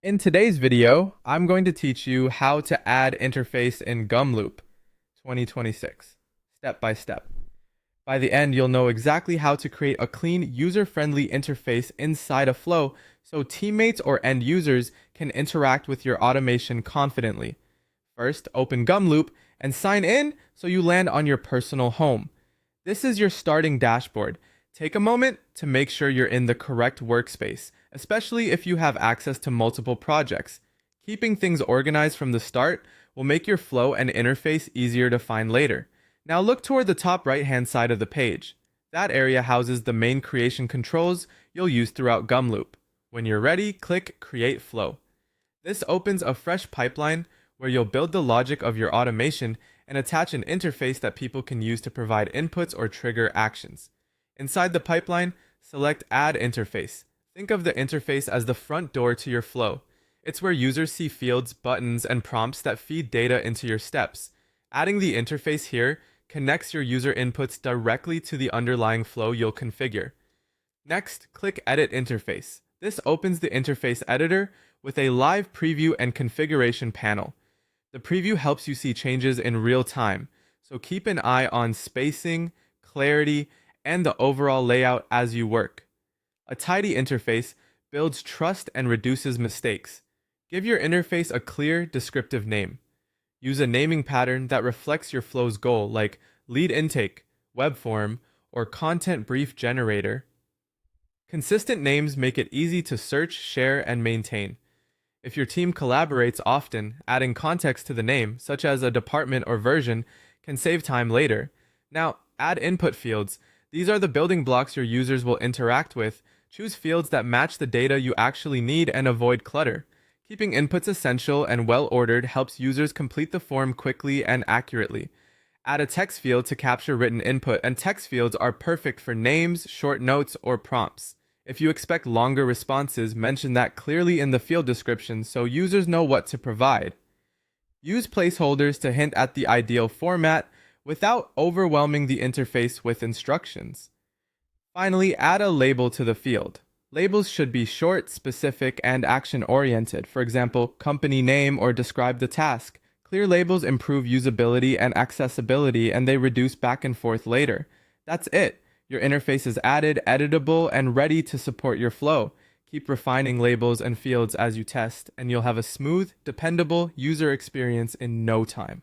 In today's video, I'm going to teach you how to add interface in Gumloop 2026, step by step. By the end, you'll know exactly how to create a clean, user-friendly interface inside a flow so teammates or end users can interact with your automation confidently. First, open Gumloop and sign in so you land on your personal home. This is your starting dashboard. Take a moment to make sure you're in the correct workspace, especially if you have access to multiple projects. Keeping things organized from the start will make your flow and interface easier to find later. Now look toward the top right-hand side of the page. That area houses the main creation controls you'll use throughout Gumloop. When you're ready, click Create Flow. This opens a fresh pipeline where you'll build the logic of your automation and attach an interface that people can use to provide inputs or trigger actions. Inside the pipeline, select Add Interface. Think of the interface as the front door to your flow. It's where users see fields, buttons, and prompts that feed data into your steps. Adding the interface here connects your user inputs directly to the underlying flow you'll configure. Next, click Edit Interface. This opens the interface editor with a live preview and configuration panel. The preview helps you see changes in real time, so keep an eye on spacing, clarity, and the overall layout as you work. A tidy interface builds trust and reduces mistakes. Give your interface a clear, descriptive name. Use a naming pattern that reflects your flow's goal, like lead intake, web form, or content brief generator. Consistent names make it easy to search, share, and maintain. If your team collaborates often, adding context to the name, such as a department or version, can save time later. Now, add input fields. These are the building blocks your users will interact with. Choose fields that match the data you actually need and avoid clutter. Keeping inputs essential and well-ordered helps users complete the form quickly and accurately. Add a text field to capture written input, and text fields are perfect for names, short notes, or prompts. If you expect longer responses, mention that clearly in the field description so users know what to provide. Use placeholders to hint at the ideal format without overwhelming the interface with instructions. Finally, add a label to the field. Labels should be short, specific, and action-oriented. For example, company name or describe the task. Clear labels improve usability and accessibility, and they reduce back and forth later. That's it. Your interface is added, editable, and ready to support your flow. Keep refining labels and fields as you test, and you'll have a smooth, dependable user experience in no time.